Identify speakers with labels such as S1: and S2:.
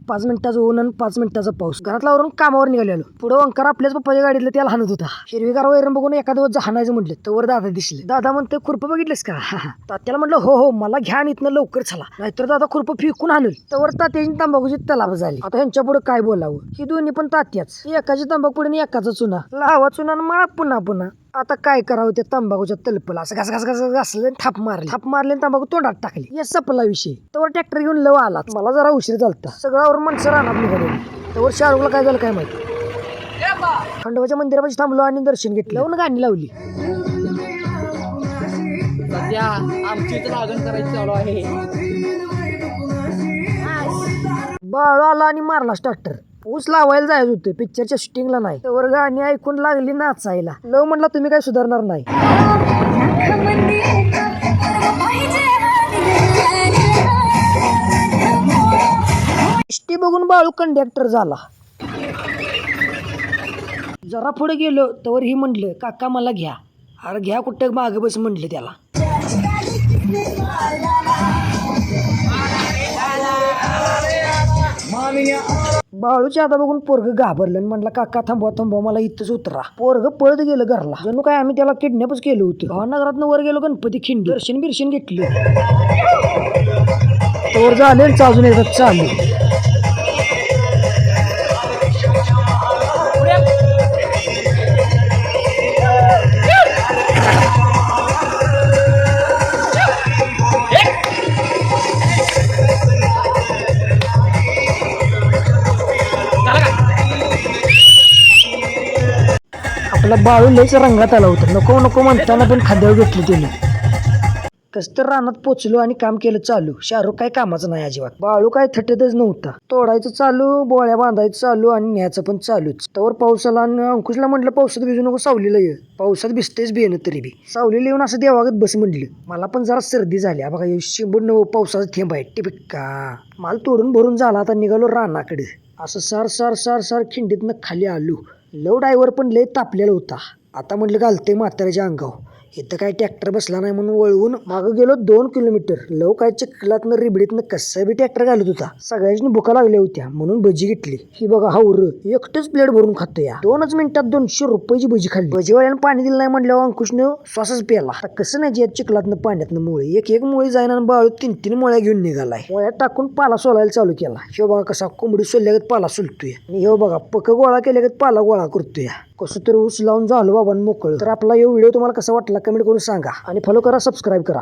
S1: 5 मिनिटाचं ऊन आणि 5 मिनिटाचा पाऊस. घरातल्यावरून कामावर निघालेलो. पुढे ओंकार आपल्याच पप्पाच्या गाडीतलं त्याला हाणत होता. हिरवीगार वैरण बघून एका दिवस हाणायचं म्हटलं तर दादा दिसले. दादा म्हणते खुरपं बघितलंस का? तात्याला म्हटलं हो मला घ्या आणि इथनं लवकर चला, नाहीतर दादा खुरपं फेकून आणल. तर तात्याची तंबाखूची तलाव झाली. आता ह्यांच्या पुढे काय बोलावं? ही दोन्ही पण तात्याच. एकाची तंबाखू पुढे एकाचा चुना लावा चुना मला पुन्हा पुन्हा. आता काय करावं त्या तंबाखूच्या तलपला असं घास घास घास घासलं, थाप मारले तंबाखू तोंडात टाकली. या सपला विषय. तर ट्रॅक्टर घेऊन लव आला. मला जरा उशीर झालता. सगळ्यावर माणसं राहणार निघाले. तर शाहरुखला काय झालं काय माहिती. खंडोबाच्या मंदिरापाशी थांबलो आणि दर्शन घेतलं. लावून गाणी लावली.
S2: सध्या आमची इथं लागण करायची चालू आहे.
S1: बाळू आला आणि मारला स्टार्टर. ऊस लावायला जायचं होतं, पिक्चरच्या शूटिंगला नाही. तर गाणी ऐकून लागली नाचायला. लव म्हणला तुम्ही काय सुधारणार नाही. इष्टी बघून बाळू कंडक्टर झाला. जरा पुढे गेलो तर ही म्हटलं काका मला घ्या. अरे घ्या कुठं मागे बस म्हटलं त्याला. बाळूच्या आता बघून पोरग घाबरलं. म्हटलं काका थांबवा मला इथंच उतरा. पोरग पळत गेलं घरला. जणू काय आम्ही त्याला किडनॅपच केलं होतं. भावनगरात वर गेलो गणपती खिंडी दर्शन बिर्शन घेतलं. तोवर झाले अजून एकदा चालू. आपला बाळू लयच रंगात आला होता. नको नको म्हणताना पण खाद्यावर घेतली त्याने. कस तर रानात पोचलो आणि काम केलं चालू. शाहरुख काय कामाचं नाही अजिबात. बाळू काय थटतच नव्हता. तोडायचं चालू, बोळ्या बांधायचं चालू आणि न्यायचं पण चालूच. तवर पाऊस आला आणि अंकुशला म्हटलं पावसात भिजू नको, सावलीला ये. पावसात भिजतेच बियेन तरी बी. सावलीला येऊन असं देवागत बस म्हटलं. मला पण जरा सर्दी झाली. बघा शिंबूड नव पावसाचा थेंब आहे टिपिक्का. माल तोडून भरून झाला. आता निघालो रानाकडे. असं सार खिंडीतनं खाली आलो. लव ड्रायव्हर पण लय तापलेला होता. आता म्हटलं घालते म्हाताऱ्याच्या अंगावर. इथं काय ट्रॅक्टर बसला नाही म्हणून वळवून मागं गेलो 2 किलोमीटर. लव काय चिखलातनं रिबडीतनं कसं बी ट्रॅक्टर घालत होता. सगळ्यांनी भुका लागल्या होत्या म्हणून भजी घेतली. ही बघा हावर एकटंच प्लेट भरून खातो या. 2च मिनिटात 200 रुपयाची भजी खाल्ली. भजीवाल्यानं पाणी दिलं नाही म्हटल्यावर अंकुशनं श्वासच प्याला. आता कसं नाही या चिखलातनं पाण्यातनं मुळे एक मुळे जाईना. बाळू 3 मुळ्या घेऊन निघालाय. मुळ्यात टाकून पाला सोलायला चालू केला. हे बघा कसा कोंबडी सोलल्यागत पाला सोलतोय. आणि हे बघा पक गोळा केल्यागत पाला गोळा करतोय. कसं तर ऊस लावून झालो बाबा मोकळं. तर आपला हे व्हिडिओ तुम्हाला कसा वाटला कमेंट करून सांगा आणि फॉलो करा, सबस्क्राईब करा.